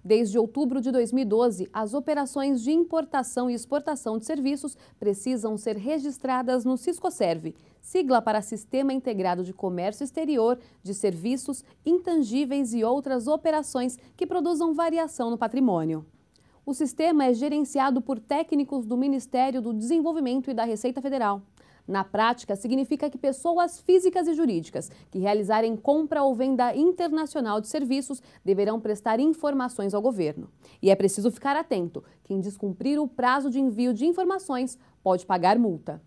Desde outubro de 2012, as operações de importação e exportação de serviços precisam ser registradas no Siscoserv, sigla para Sistema Integrado de Comércio Exterior de Serviços, Intangíveis e outras operações que produzam variação no patrimônio. O sistema é gerenciado por técnicos do Ministério do Desenvolvimento e da Receita Federal. Na prática, significa que pessoas físicas e jurídicas que realizarem compra ou venda internacional de serviços deverão prestar informações ao governo. E é preciso ficar atento: quem descumprir o prazo de envio de informações pode pagar multa.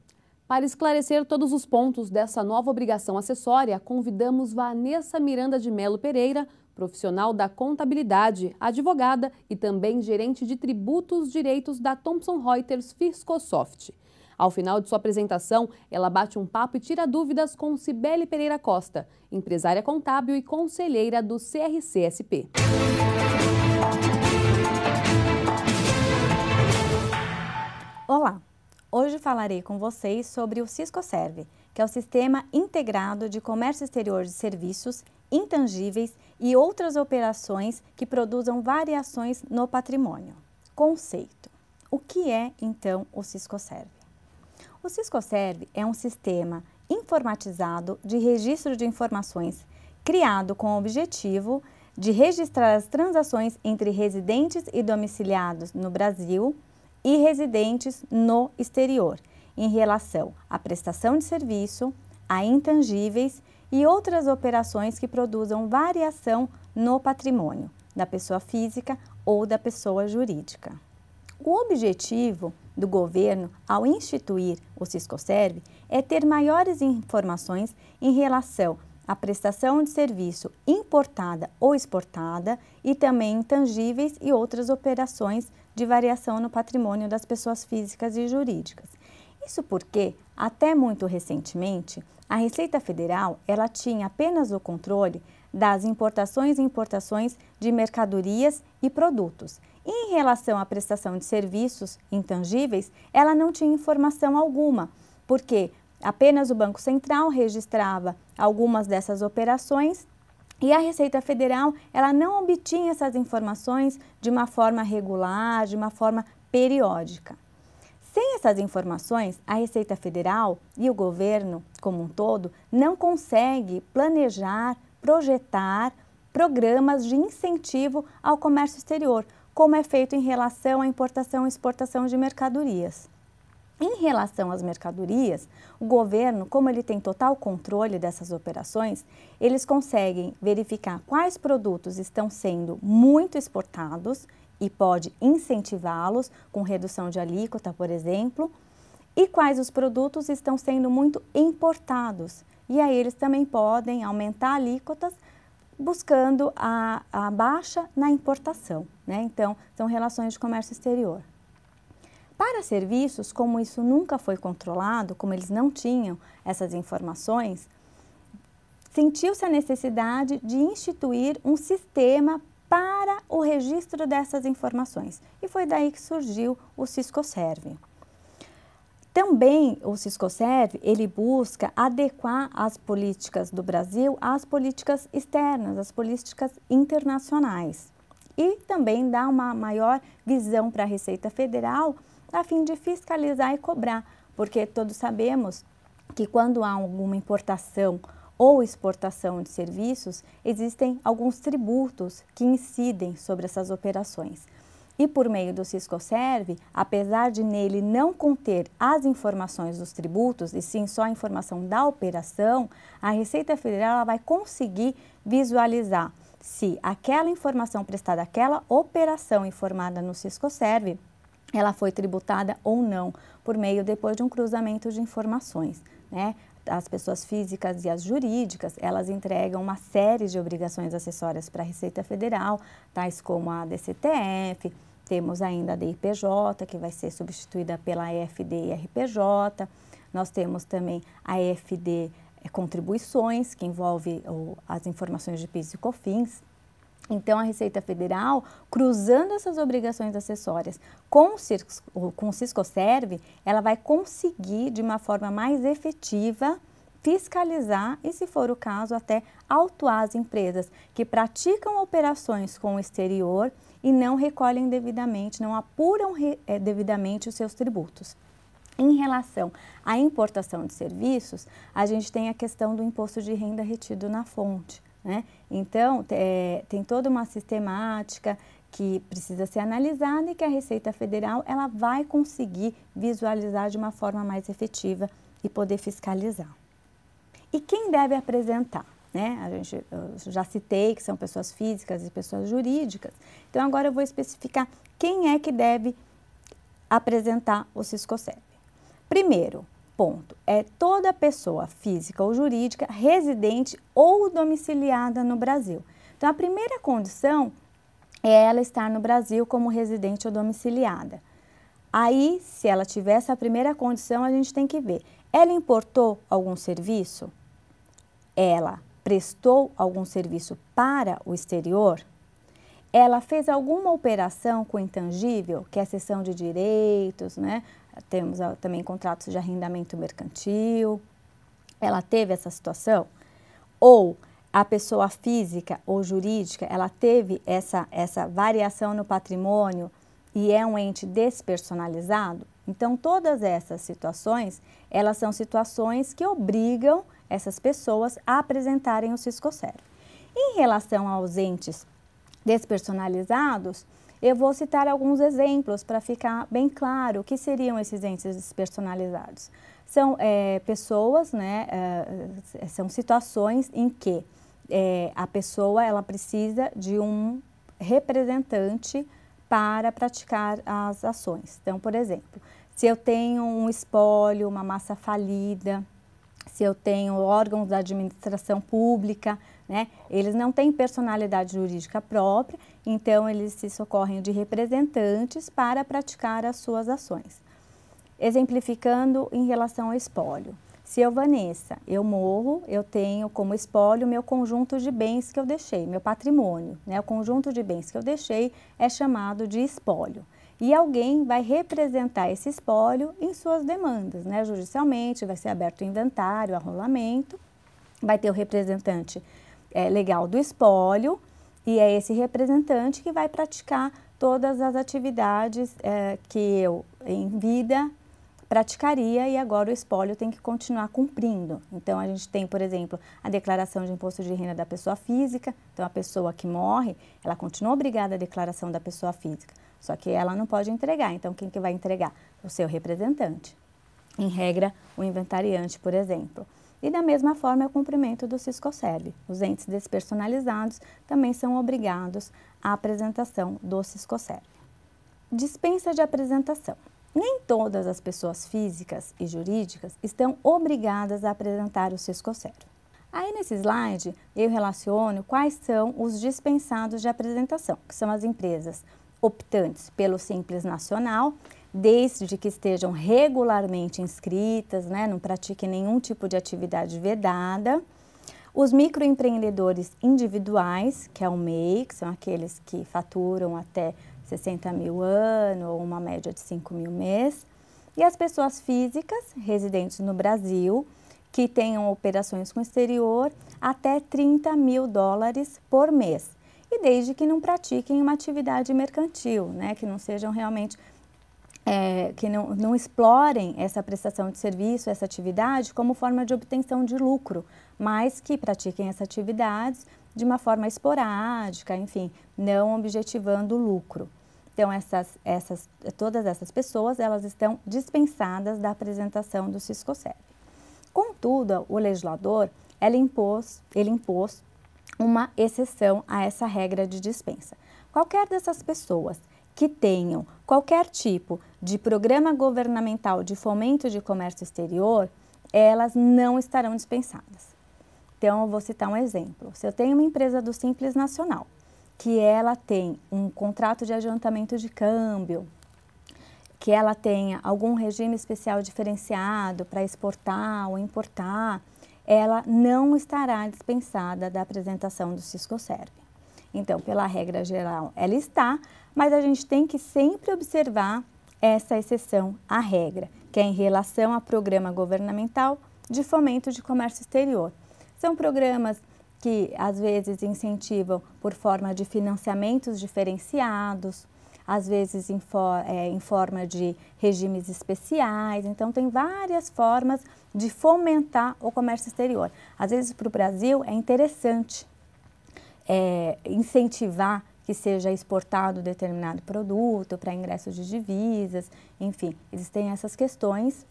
Para esclarecer todos os pontos dessa nova obrigação acessória, convidamos Vanessa Miranda de Melo Pereira, profissional da contabilidade, advogada e também gerente de tributos direitos da Thomson Reuters Fiscosoft. Ao final de sua apresentação, ela bate um papo e tira dúvidas com Cibele Pereira Costa, empresária contábil e conselheira do CRC-SP. Olá! Hoje falarei com vocês sobre o Siscoserv, que é o Sistema Integrado de Comércio Exterior de Serviços, Intangíveis e outras operações que produzam variações no patrimônio. Conceito. O que é, então, o Siscoserv? O Siscoserv é um sistema informatizado de registro de informações criado com o objetivo de registrar as transações entre residentes e domiciliados no Brasil e residentes no exterior, em relação à prestação de serviço, a intangíveis e outras operações que produzam variação no patrimônio da pessoa física ou da pessoa jurídica. O objetivo do governo, ao instituir o Siscoserv, é ter maiores informações em relação à prestação de serviço importada ou exportada e também intangíveis e outras operações de variação no patrimônio das pessoas físicas e jurídicas. Isso porque, até muito recentemente, a Receita Federal ela tinha apenas o controle das importações e importações de mercadorias e produtos. E em relação à prestação de serviços intangíveis, ela não tinha informação alguma, porque apenas o Banco Central registrava algumas dessas operações e a Receita Federal ela não obtinha essas informações de uma forma regular, de uma forma periódica. Sem essas informações, a Receita Federal e o governo como um todo não consegue planejar, projetar programas de incentivo ao comércio exterior, como é feito em relação à importação e exportação de mercadorias. Em relação às mercadorias, o governo, como ele tem total controle dessas operações, eles conseguem verificar quais produtos estão sendo muito exportados e pode incentivá-los com redução de alíquota, por exemplo, e quais os produtos estão sendo muito importados. E aí eles também podem aumentar alíquotas buscando a baixa na importação, né? Então, são relações de comércio exterior. Para serviços, como isso nunca foi controlado, como eles não tinham essas informações, sentiu-se a necessidade de instituir um sistema para o registro dessas informações. E foi daí que surgiu o Siscoserv. Também o Siscoserv, ele busca adequar as políticas do Brasil às políticas externas, às políticas internacionais. E também dá uma maior visão para a Receita Federal a fim de fiscalizar e cobrar, porque todos sabemos que quando há alguma importação ou exportação de serviços, existem alguns tributos que incidem sobre essas operações. E por meio do Siscoserv, apesar de nele não conter as informações dos tributos, e sim só a informação da operação, a Receita Federal ela vai conseguir visualizar se aquela informação prestada, aquela operação informada no Siscoserv, ela foi tributada ou não, por meio depois de um cruzamento de informações, né? As pessoas físicas e as jurídicas, elas entregam uma série de obrigações acessórias para a Receita Federal, tais como a DCTF, temos ainda a DIPJ, que vai ser substituída pela EFD e RPJ, nós temos também a EFD Contribuições, que envolve as informações de PIS e COFINS. Então, a Receita Federal, cruzando essas obrigações acessórias com o Siscoserv, ela vai conseguir, de uma forma mais efetiva, fiscalizar e, se for o caso, até autuar as empresas que praticam operações com o exterior e não recolhem devidamente, não apuram devidamente os seus tributos. Em relação à importação de serviços, a gente tem a questão do imposto de renda retido na fonte, né? Então, tem toda uma sistemática que precisa ser analisada e que a Receita Federal ela vai conseguir visualizar de uma forma mais efetiva e poder fiscalizar. E quem deve apresentar? Né? Eu já citei que são pessoas físicas e pessoas jurídicas, então agora eu vou especificar quem é que deve apresentar o Siscoserv. Primeiro ponto, é toda pessoa física ou jurídica residente ou domiciliada no Brasil. Então, a primeira condição é ela estar no Brasil como residente ou domiciliada. Aí, se ela tiver essa primeira condição, a gente tem que ver, ela importou algum serviço? Ela prestou algum serviço para o exterior? Ela fez alguma operação com intangível, que é a cessão de direitos, né? Temos também contratos de arrendamento mercantil. Ela teve essa situação? Ou a pessoa física ou jurídica, ela teve essa variação no patrimônio e é um ente despersonalizado? Então, todas essas situações, elas são situações que obrigam essas pessoas a apresentarem o Siscoserv. Em relação aos entes despersonalizados, eu vou citar alguns exemplos para ficar bem claro o que seriam esses entes despersonalizados. São pessoas, né, são situações em que a pessoa ela precisa de um representante para praticar as ações. Então, por exemplo, se eu tenho um espólio, uma massa falida, se eu tenho órgãos da administração pública, né, eles não têm personalidade jurídica própria, então eles se socorrem de representantes para praticar as suas ações. Exemplificando em relação ao espólio. Se eu, Vanessa, eu morro, eu tenho como espólio meu conjunto de bens que eu deixei, meu patrimônio, né, o conjunto de bens que eu deixei é chamado de espólio. E alguém vai representar esse espólio em suas demandas, né, judicialmente, vai ser aberto o inventário, arrolamento, vai ter o representante legal do espólio e é esse representante que vai praticar todas as atividades que eu, em vida, praticaria e agora o espólio tem que continuar cumprindo. Então, a gente tem, por exemplo, a declaração de imposto de renda da pessoa física. Então, a pessoa que morre, ela continua obrigada à declaração da pessoa física, só que ela não pode entregar. Então, quem que vai entregar? O seu representante. Em regra, o inventariante, por exemplo. E da mesma forma é o cumprimento do Siscoserv. Os entes despersonalizados também são obrigados à apresentação do Siscoserv. Dispensa de apresentação. Nem todas as pessoas físicas e jurídicas estão obrigadas a apresentar o Siscoserv. Aí nesse slide eu relaciono quais são os dispensados de apresentação, que são as empresas optantes pelo Simples Nacional, desde que estejam regularmente inscritas, né, não pratiquem nenhum tipo de atividade vedada. Os microempreendedores individuais, que é o MEI, que são aqueles que faturam até 60 mil ano ou uma média de 5 mil mês. E as pessoas físicas residentes no Brasil, que tenham operações com o exterior até 30 mil dólares por mês. E desde que não pratiquem uma atividade mercantil, né, que não sejam realmente que não explorem essa prestação de serviço, essa atividade, como forma de obtenção de lucro, mas que pratiquem essa atividade de uma forma esporádica, enfim, não objetivando lucro. Então, todas essas pessoas, elas estão dispensadas da apresentação do Siscoserv. Contudo, o legislador, ele impôs uma exceção a essa regra de dispensa. Qualquer dessas pessoas que tenham qualquer tipo de programa governamental de fomento de comércio exterior, elas não estarão dispensadas. Então, eu vou citar um exemplo. Se eu tenho uma empresa do Simples Nacional, que ela tem um contrato de adiantamento de câmbio, que ela tenha algum regime especial diferenciado para exportar ou importar, ela não estará dispensada da apresentação do Siscoserv. Então, pela regra geral, ela está, mas a gente tem que sempre observar essa exceção à regra, que é em relação a programa governamental de fomento de comércio exterior. São programas que às vezes incentivam por forma de financiamentos diferenciados, às vezes em forma de regimes especiais. Então, tem várias formas de fomentar o comércio exterior. Às vezes, para o Brasil, é interessante incentivar que seja exportado determinado produto para ingresso de divisas, enfim, existem essas questões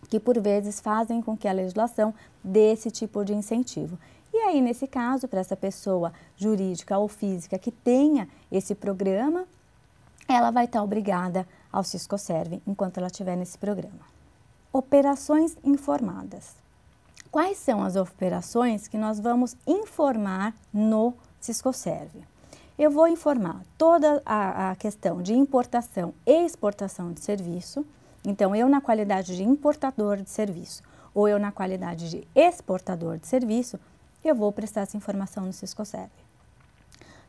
que, por vezes, fazem com que a legislação dê esse tipo de incentivo. E aí, nesse caso, para essa pessoa jurídica ou física que tenha esse programa, ela vai estar obrigada ao Siscoserv enquanto ela estiver nesse programa. Operações informadas. Quais são as operações que nós vamos informar no Siscoserv? Eu vou informar toda a questão de importação e exportação de serviço. Então, eu na qualidade de importador de serviço ou eu na qualidade de exportador de serviço, eu vou prestar essa informação no Siscoserv.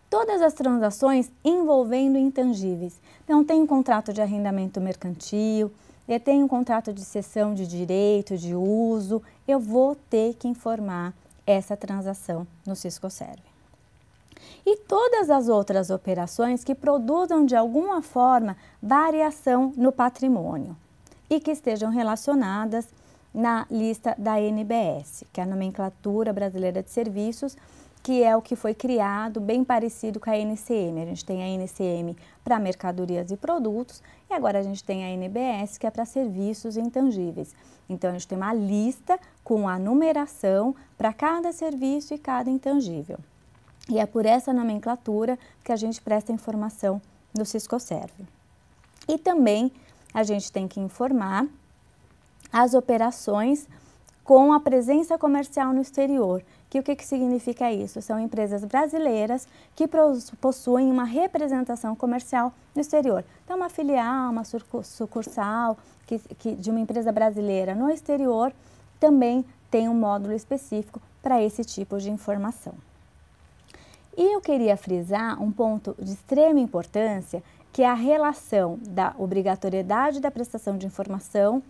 Todas as transações envolvendo intangíveis. Então, tem um contrato de arrendamento mercantil, eu tenho um contrato de cessão de direito, de uso, eu vou ter que informar essa transação no Siscoserv. E todas as outras operações que produzam de alguma forma variação no patrimônio e que estejam relacionadas na lista da ANBS, que é a Nomenclatura Brasileira de Serviços, que é o que foi criado, bem parecido com a NCM. A gente tem a NCM para mercadorias e produtos e agora a gente tem a ANBS, que é para serviços intangíveis. Então, a gente tem uma lista com a numeração para cada serviço e cada intangível. E é por essa nomenclatura que a gente presta informação no Siscoserv. E também a gente tem que informar as operações com a presença comercial no exterior. O que significa isso? São empresas brasileiras que possuem uma representação comercial no exterior. Então, uma filial, uma sucursal de uma empresa brasileira no exterior também tem um módulo específico para esse tipo de informação. E eu queria frisar um ponto de extrema importância, que é a relação da obrigatoriedade da prestação de informação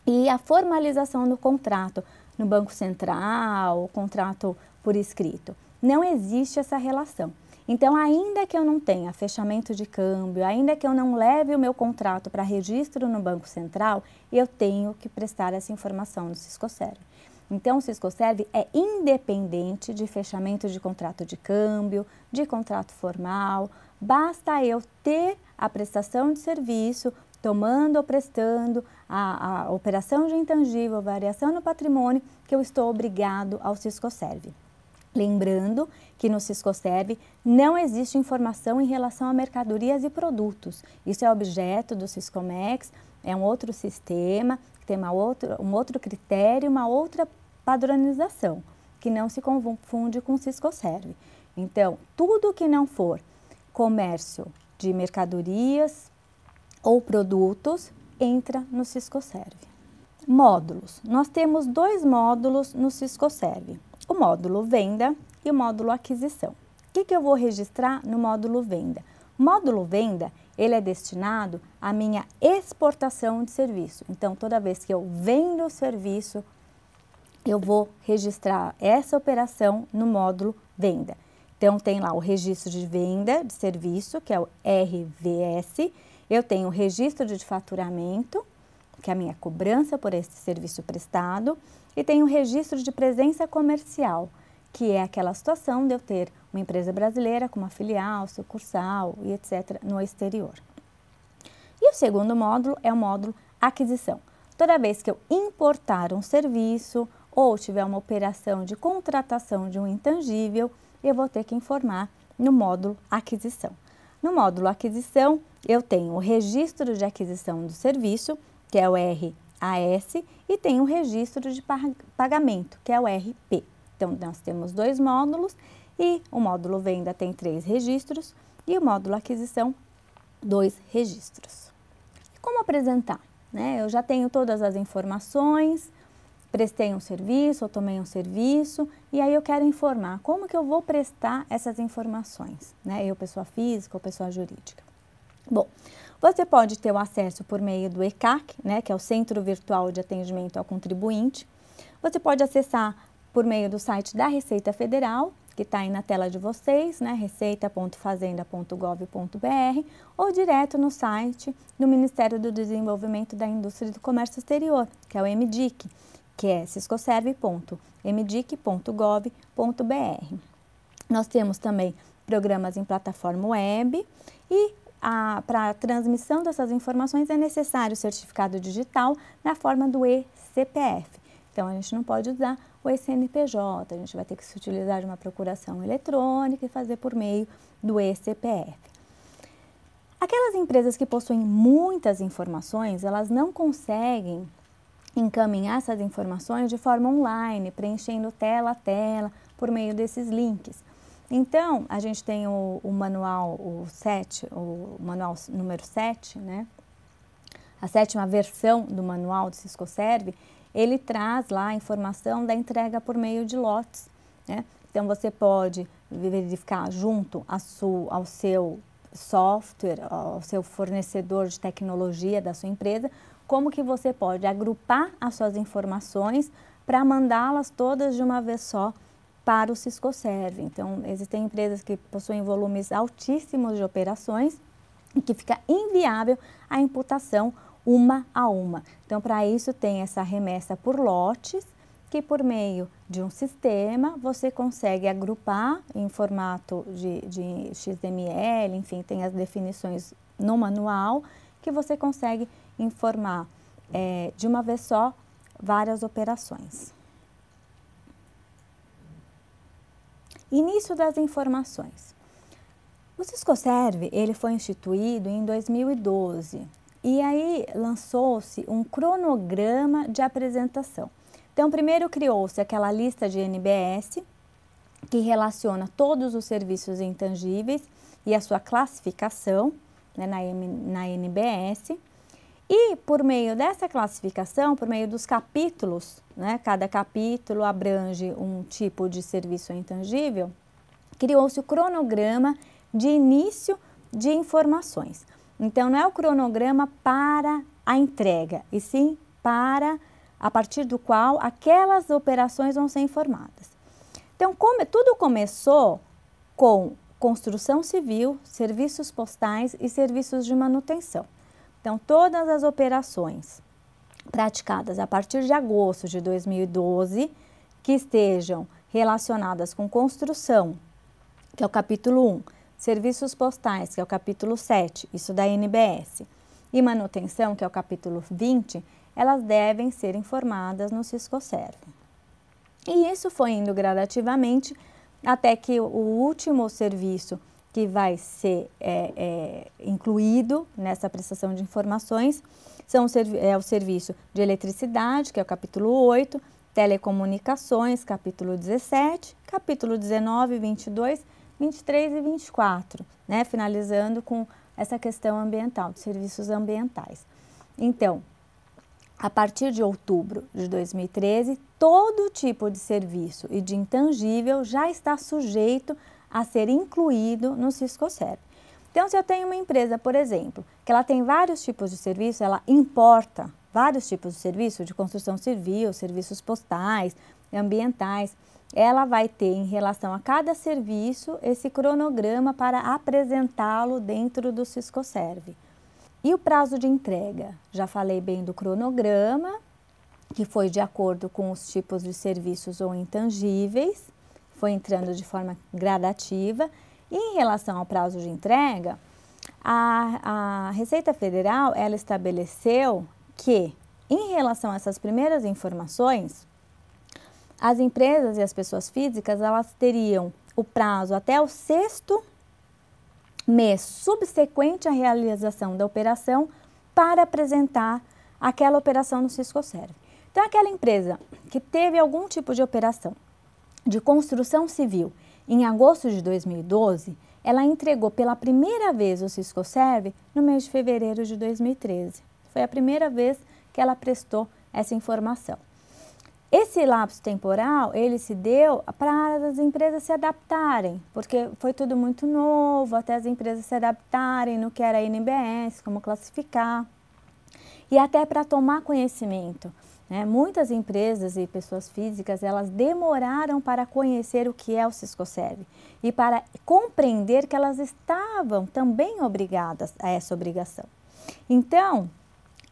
e a formalização do contrato no Banco Central, o contrato por escrito. Não existe essa relação. Então, ainda que eu não tenha fechamento de câmbio, ainda que eu não leve o meu contrato para registro no Banco Central, eu tenho que prestar essa informação no Siscoserv. Então, o Siscoserv é independente de fechamento de contrato de câmbio, de contrato formal, basta eu ter a prestação de serviço, tomando ou prestando a operação de intangível, variação no patrimônio, que eu estou obrigado ao Siscoserv. Lembrando que no Siscoserv não existe informação em relação a mercadorias e produtos. Isso é objeto do Siscomex, é um outro sistema, tem um outro critério, uma outra padronização, que não se confunde com o Siscoserv. Então, tudo que não for comércio de mercadorias ou produtos, entra no Siscoserv. Módulos. Nós temos dois módulos no Siscoserv, o módulo venda e o módulo aquisição. O que eu vou registrar no módulo venda? O módulo venda, ele é destinado à minha exportação de serviço. Então, toda vez que eu vendo o serviço, eu vou registrar essa operação no módulo venda. Então, tem lá o registro de venda de serviço, que é o RVS. Eu tenho o registro de faturamento, que é a minha cobrança por esse serviço prestado, e tenho o registro de presença comercial, que é aquela situação de eu ter uma empresa brasileira com uma filial, sucursal e etc. no exterior. E o segundo módulo é o módulo aquisição. Toda vez que eu importar um serviço ou tiver uma operação de contratação de um intangível, eu vou ter que informar no módulo aquisição. No módulo aquisição, eu tenho o registro de aquisição do serviço, que é o RAS, e tenho o registro de pagamento, que é o RP. Então, nós temos dois módulos e o módulo venda tem 3 registros e o módulo aquisição 2 registros. E como apresentar? Eu já tenho todas as informações, prestei um serviço ou tomei um serviço e aí eu quero informar como que eu vou prestar essas informações, eu, pessoa física ou pessoa jurídica. Bom, você pode ter o acesso por meio do ECAC, que é o Centro Virtual de Atendimento ao Contribuinte. Você pode acessar por meio do site da Receita Federal, que está aí na tela de vocês, né, receita.fazenda.gov.br, ou direto no site do Ministério do Desenvolvimento da Indústria e do Comércio Exterior, que é o MDIC, que é ciscoserve.mdic.gov.br. Nós temos também programas em plataforma web e para a transmissão dessas informações é necessário o certificado digital na forma do e-CPF. Então, a gente não pode usar o e-CNPJ, a gente vai ter que se utilizar de uma procuração eletrônica e fazer por meio do e-CPF. Aquelas empresas que possuem muitas informações, elas não conseguem encaminhar essas informações de forma online, preenchendo tela a tela, por meio desses links. Então, a gente tem o manual, o manual número 7, né? A 7ª versão do manual do Ciscoserve, ele traz lá a informação da entrega por meio de lotes, né? Então, você pode verificar junto ao seu software, ao seu fornecedor de tecnologia da sua empresa, como que você pode agrupar as suas informações para mandá-las todas de uma vez só para o Ciscoserve. Então, existem empresas que possuem volumes altíssimos de operações e que fica inviável a imputação uma a uma. Então, para isso tem essa remessa por lotes, que por meio de um sistema você consegue agrupar em formato de XML, enfim, tem as definições no manual, que você consegue informar de uma vez só várias operações. Início das informações. O Ciscoserve, ele foi instituído em 2012 e aí lançou-se um cronograma de apresentação. Então, primeiro criou-se aquela lista de NBS, que relaciona todos os serviços intangíveis e a sua classificação, né, na NBS. E por meio dessa classificação, por meio dos capítulos, né, cada capítulo abrange um tipo de serviço intangível, criou-se o cronograma de início de informações. Então, não é o cronograma para a entrega, e sim a partir do qual aquelas operações vão ser informadas. Então, tudo começou com construção civil, serviços postais e serviços de manutenção. Então, todas as operações praticadas a partir de agosto de 2012, que estejam relacionadas com construção, que é o capítulo 1, serviços postais, que é o capítulo 7, isso da NBS, e manutenção, que é o capítulo 20, elas devem ser informadas no Ciscoserve. E isso foi indo gradativamente até que o último serviço que vai ser incluído nessa prestação de informações é o serviço de eletricidade, que é o capítulo 8, telecomunicações, capítulo 17, capítulo 19, 22, 23 e 24, né? Finalizando com essa questão ambiental, de serviços ambientais. Então, a partir de outubro de 2013, todo tipo de serviço e de intangível já está sujeito a ser incluído no Ciscoserve. Então, se eu tenho uma empresa, por exemplo, que ela tem vários tipos de serviço, ela importa vários tipos de serviço, de construção civil, serviços postais, ambientais, ela vai ter, em relação a cada serviço, esse cronograma para apresentá-lo dentro do Ciscoserve. E o prazo de entrega? Já falei bem do cronograma, que foi de acordo com os tipos de serviços ou intangíveis, foi entrando de forma gradativa. E em relação ao prazo de entrega, a Receita Federal, ela estabeleceu que, em relação a essas primeiras informações, as empresas e as pessoas físicas, elas teriam o prazo até o 6º mês subsequente à realização da operação para apresentar aquela operação no Ciscoserve. Então, aquela empresa que teve algum tipo de operação de construção civil em agosto de 2012, ela entregou pela primeira vez o Ciscoserve no mês de fevereiro de 2013. Foi a primeira vez que ela prestou essa informação. Esse lapso temporal, ele se deu para as empresas se adaptarem, porque foi tudo muito novo, até as empresas se adaptarem no que era a NBS, como classificar, e até para tomar conhecimento né? Muitas empresas e pessoas físicas, elas demoraram para conhecer o que é o Siscoserv e para compreender que elas estavam também obrigadas a essa obrigação. Então,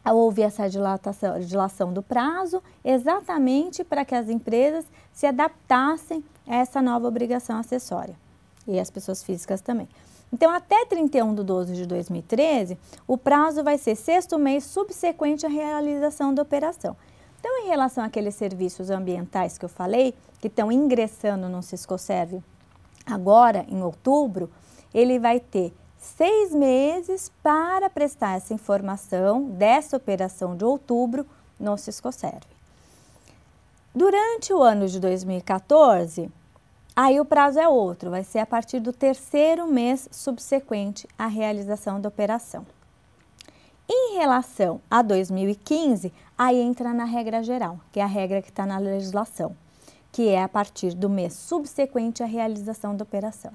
houve essa dilação do prazo exatamente para que as empresas se adaptassem a essa nova obrigação acessória e as pessoas físicas também. Então, até 31/12/2013, o prazo vai ser 6º mês subsequente à realização da operação. Então, em relação àqueles serviços ambientais que eu falei, que estão ingressando no Siscoserv agora, em outubro, ele vai ter 6 meses para prestar essa informação dessa operação de outubro no Siscoserv. Durante o ano de 2014, aí o prazo é outro, vai ser a partir do 3º mês subsequente à realização da operação. Em relação a 2015, aí entra na regra geral, que é a regra que está na legislação, que é a partir do mês subsequente à realização da operação.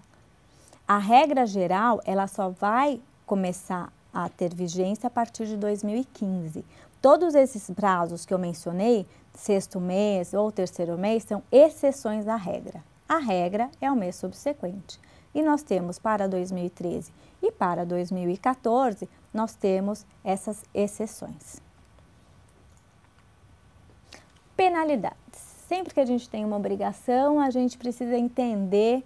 A regra geral, ela só vai começar a ter vigência a partir de 2015. Todos esses prazos que eu mencionei, 6º mês ou 3º mês, são exceções à regra. A regra é o mês subsequente. E nós temos para 2013 e para 2014, nós temos essas exceções. Penalidades. Sempre que a gente tem uma obrigação, a gente precisa entender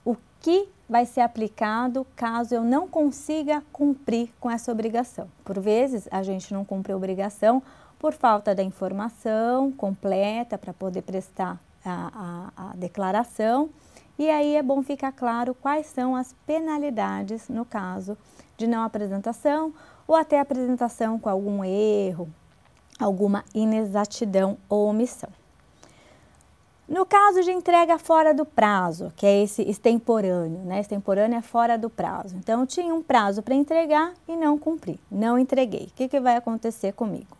o que vai ser aplicado caso eu não consiga cumprir com essa obrigação. Por vezes, a gente não cumpre a obrigação por falta da informação completa para poder prestar a declaração, e aí é bom ficar claro quais são as penalidades no caso de não apresentação ou até apresentação com algum erro, alguma inexatidão ou omissão. No caso de entrega fora do prazo, que é esse extemporâneo, né? Extemporâneo é fora do prazo. Então, eu tinha um prazo para entregar e não cumpri, não entreguei. O que vai acontecer comigo?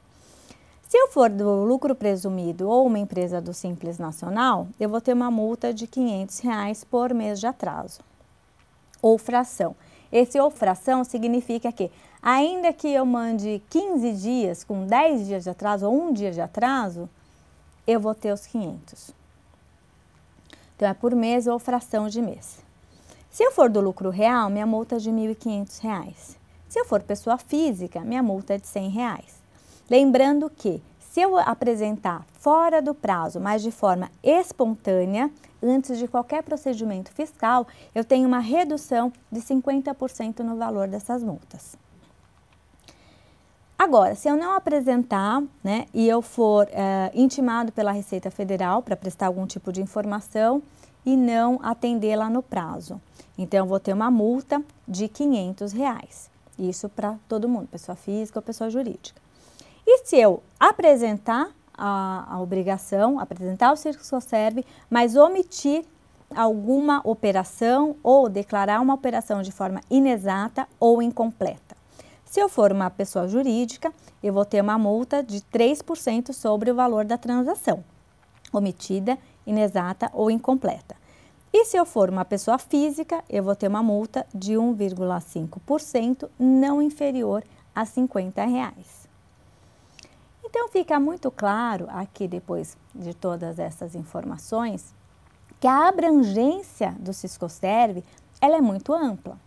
Se eu for do lucro presumido ou uma empresa do Simples Nacional, eu vou ter uma multa de R$ 500 por mês de atraso. Ou fração. Esse ou fração significa que, ainda que eu mande 15 dias com 10 dias de atraso ou 1 dia de atraso, eu vou ter os 500. Então, é por mês ou fração de mês. Se eu for do lucro real, minha multa é de R$ 1.500. Se eu for pessoa física, minha multa é de R$ 100. Lembrando que, se eu apresentar fora do prazo, mas de forma espontânea, antes de qualquer procedimento fiscal, eu tenho uma redução de 50% no valor dessas multas. Agora, se eu não apresentar, né, e eu for intimado pela Receita Federal para prestar algum tipo de informação e não atendê-la no prazo, então eu vou ter uma multa de R$ 500. Isso para todo mundo, pessoa física ou pessoa jurídica. E se eu apresentar a obrigação, apresentar o Siscoserv, mas omitir alguma operação ou declarar uma operação de forma inexata ou incompleta? Se eu for uma pessoa jurídica, eu vou ter uma multa de 3% sobre o valor da transação, omitida, inexata ou incompleta. E se eu for uma pessoa física, eu vou ter uma multa de 1,5% não inferior a R$ 50. Então, fica muito claro aqui, depois de todas essas informações, que a abrangência do Siscoserv, ela é muito ampla.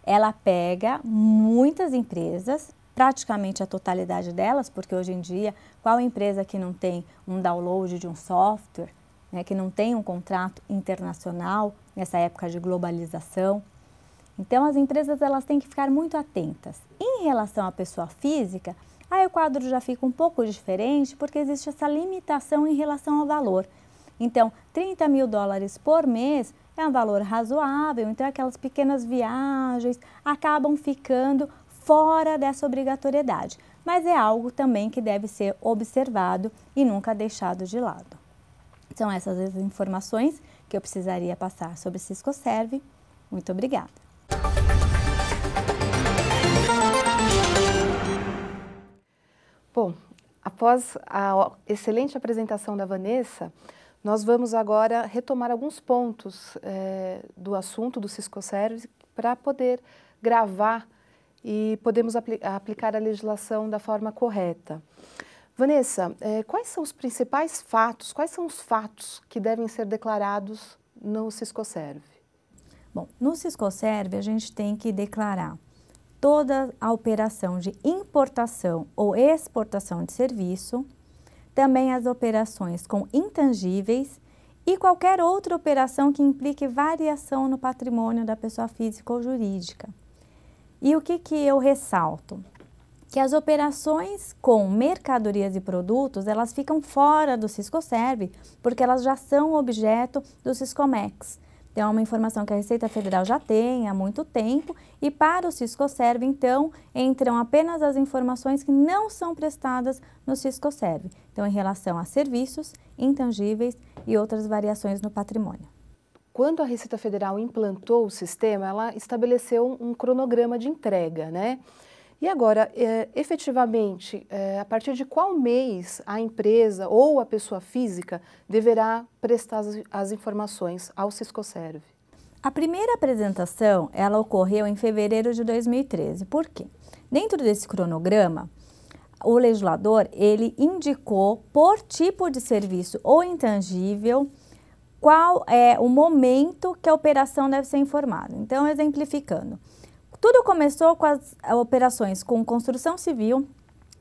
Ela pega muitas empresas, praticamente a totalidade delas, porque hoje em dia, qual empresa que não tem um download de um software, né, que não tem um contrato internacional nessa época de globalização? Então, as empresas elas têm que ficar muito atentas. Em relação à pessoa física, aí o quadro já fica um pouco diferente, porque existe essa limitação em relação ao valor. Então, $30 mil por mês é um valor razoável, então aquelas pequenas viagens acabam ficando fora dessa obrigatoriedade. Mas é algo também que deve ser observado e nunca deixado de lado. São essas as informações que eu precisaria passar sobre Siscoserv. Muito obrigada. Bom, após a excelente apresentação da Vanessa, nós vamos agora retomar alguns pontos do assunto do Siscoserv para poder gravar e podemos aplicar a legislação da forma correta. Vanessa, quais são os principais fatos, quais são os fatos que devem ser declarados no Siscoserv? Bom, no Siscoserv a gente tem que declarar toda a operação de importação ou exportação de serviço, também as operações com intangíveis e qualquer outra operação que implique variação no patrimônio da pessoa física ou jurídica. E o que eu ressalto? Que as operações com mercadorias e produtos, elas ficam fora do Siscoserv, porque elas já são objeto do Siscomex. Então, é uma informação que a Receita Federal já tem há muito tempo e para o Siscoserv, então, entram apenas as informações que não são prestadas no Siscoserv. Então, em relação a serviços, intangíveis e outras variações no patrimônio. Quando a Receita Federal implantou o sistema, ela estabeleceu um cronograma de entrega, né? E agora, efetivamente, a partir de qual mês a empresa ou a pessoa física deverá prestar as informações ao Siscoserv? A primeira apresentação, ela ocorreu em fevereiro de 2013. Por quê? Dentro desse cronograma, o legislador, ele indicou por tipo de serviço ou intangível qual é o momento que a operação deve ser informada. Então, exemplificando. Tudo começou com as operações com construção civil,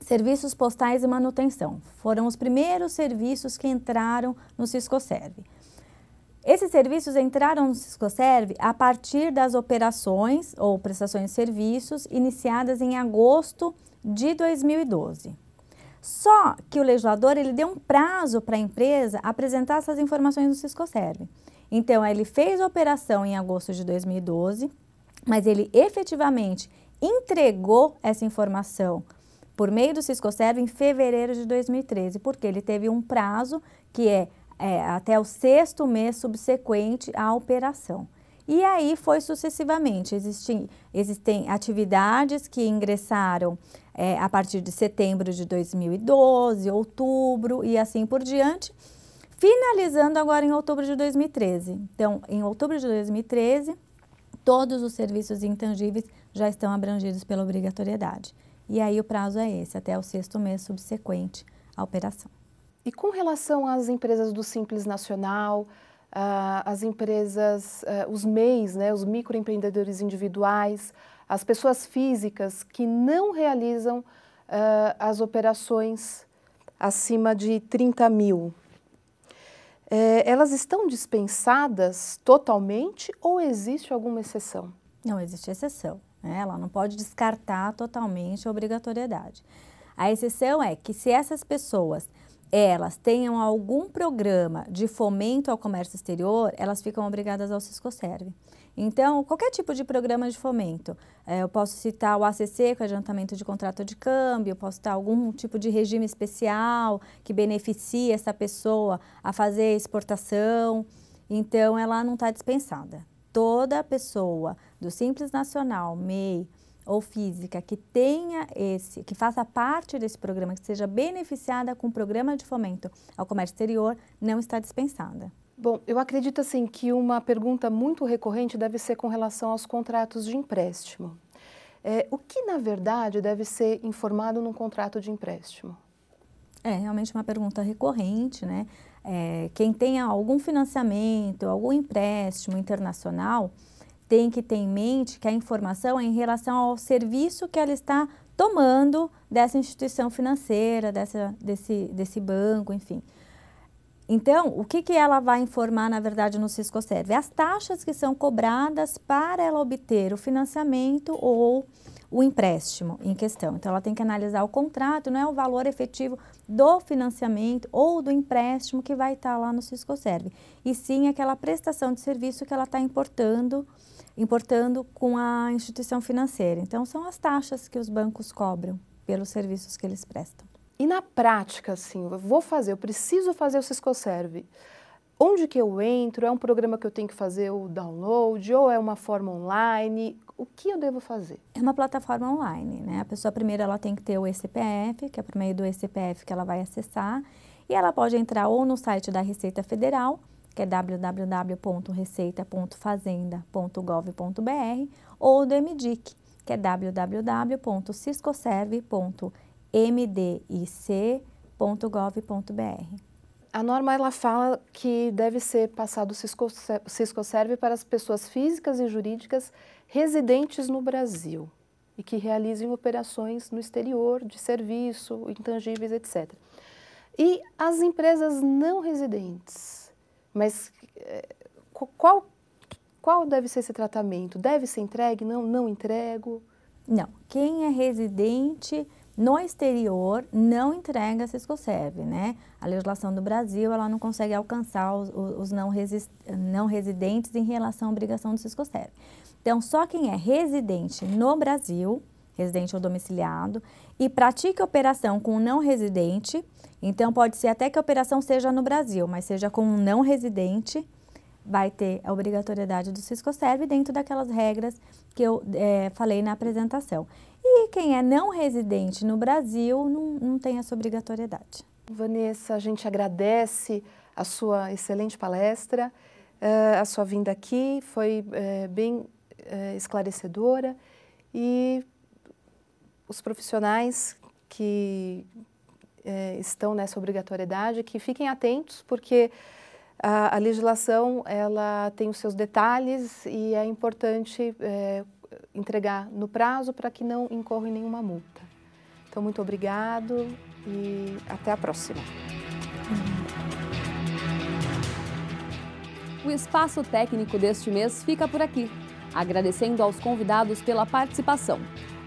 serviços postais e manutenção. Foram os primeiros serviços que entraram no Siscoserv. Esses serviços entraram no Siscoserv a partir das operações ou prestações de serviços iniciadas em agosto de 2012. Só que o legislador ele deu um prazo para a empresa apresentar essas informações no Siscoserv. Então, ele fez a operação em agosto de 2012, mas ele efetivamente entregou essa informação por meio do Siscoserv em fevereiro de 2013, porque ele teve um prazo que é até o 6º mês subsequente à operação. E aí foi sucessivamente, existem atividades que ingressaram a partir de setembro de 2012, outubro e assim por diante, finalizando agora em outubro de 2013. Então, em outubro de 2013, todos os serviços intangíveis já estão abrangidos pela obrigatoriedade. E aí o prazo é esse, até o 6º mês subsequente à operação. E com relação às empresas do Simples Nacional, as empresas, os MEIs, né, os microempreendedores individuais, as pessoas físicas que não realizam as operações acima de 30 mil, elas estão dispensadas totalmente ou existe alguma exceção? Não existe exceção, né? Ela não pode descartar totalmente a obrigatoriedade. A exceção é que se essas pessoas elas tenham algum programa de fomento ao comércio exterior, elas ficam obrigadas ao Siscoserv. Então, qualquer tipo de programa de fomento, eu posso citar o ACC, que é adiantamento de contrato de câmbio, eu posso citar algum tipo de regime especial que beneficie essa pessoa a fazer exportação, então ela não está dispensada. Toda pessoa do Simples Nacional, MEI, ou física que que faça parte desse programa, que seja beneficiada com o programa de fomento ao comércio exterior, não está dispensada. Bom, eu acredito assim que uma pergunta muito recorrente deve ser com relação aos contratos de empréstimo. O que, na verdade, deve ser informado num contrato de empréstimo? É realmente uma pergunta recorrente, né? Quem tenha algum financiamento, algum empréstimo internacional, tem que ter em mente que a informação é em relação ao serviço que ela está tomando dessa instituição financeira, desse banco, enfim. Então, o que ela vai informar, na verdade, no Siscoserv? As taxas que são cobradas para ela obter o financiamento ou o empréstimo em questão. Então, ela tem que analisar o contrato, não é o valor efetivo do financiamento ou do empréstimo que vai estar lá no Siscoserv, e sim aquela prestação de serviço que ela está importando com a instituição financeira. Então, são as taxas que os bancos cobram pelos serviços que eles prestam. E na prática, assim, eu preciso fazer o Siscoserv. Onde que eu entro? É um programa que eu tenho que fazer o download ou é uma forma online? O que eu devo fazer? É uma plataforma online, né? A pessoa primeiro ela tem que ter o ECPF, que é por meio do ECPF que ela vai acessar, e ela pode entrar ou no site da Receita Federal, que é www.receita.fazenda.gov.br, ou do MDIC, que é www.siscoserv.mdic.gov.br. A norma ela fala que deve ser passado o Siscoserve para as pessoas físicas e jurídicas residentes no Brasil e que realizem operações no exterior de serviço, intangíveis, etc. E as empresas não residentes, mas qual deve ser esse tratamento? Deve ser entregue? Não entrego? Não, quem é residente no exterior não entrega a Siscoserve, né? A legislação do Brasil, ela não consegue alcançar os não residentes em relação à obrigação do Siscoserve. Então, só quem é residente no Brasil, residente ou domiciliado, e pratica operação com um não residente, então pode ser até que a operação seja no Brasil, mas seja com um não residente, vai ter a obrigatoriedade do Siscoserve dentro daquelas regras que eu falei na apresentação. E quem é não residente no Brasil não tem essa obrigatoriedade. Vanessa, a gente agradece a sua excelente palestra, a sua vinda aqui foi bem esclarecedora e os profissionais que estão nessa obrigatoriedade, que fiquem atentos, porque a legislação ela tem os seus detalhes e é importante entregar no prazo para que não incorra em nenhuma multa. Então, muito obrigado e até a próxima. O Espaço Técnico deste mês fica por aqui, agradecendo aos convidados pela participação.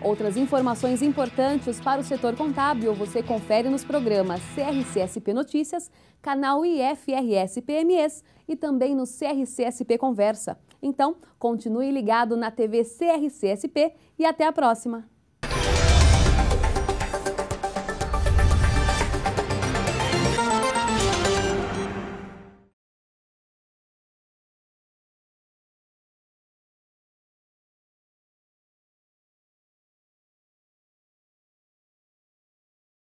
Outras informações importantes para o setor contábil você confere nos programas CRC-SP Notícias, canal IFRS PMEs e também no CRC-SP Conversa. Então, continue ligado na TV CRC-SP e até a próxima!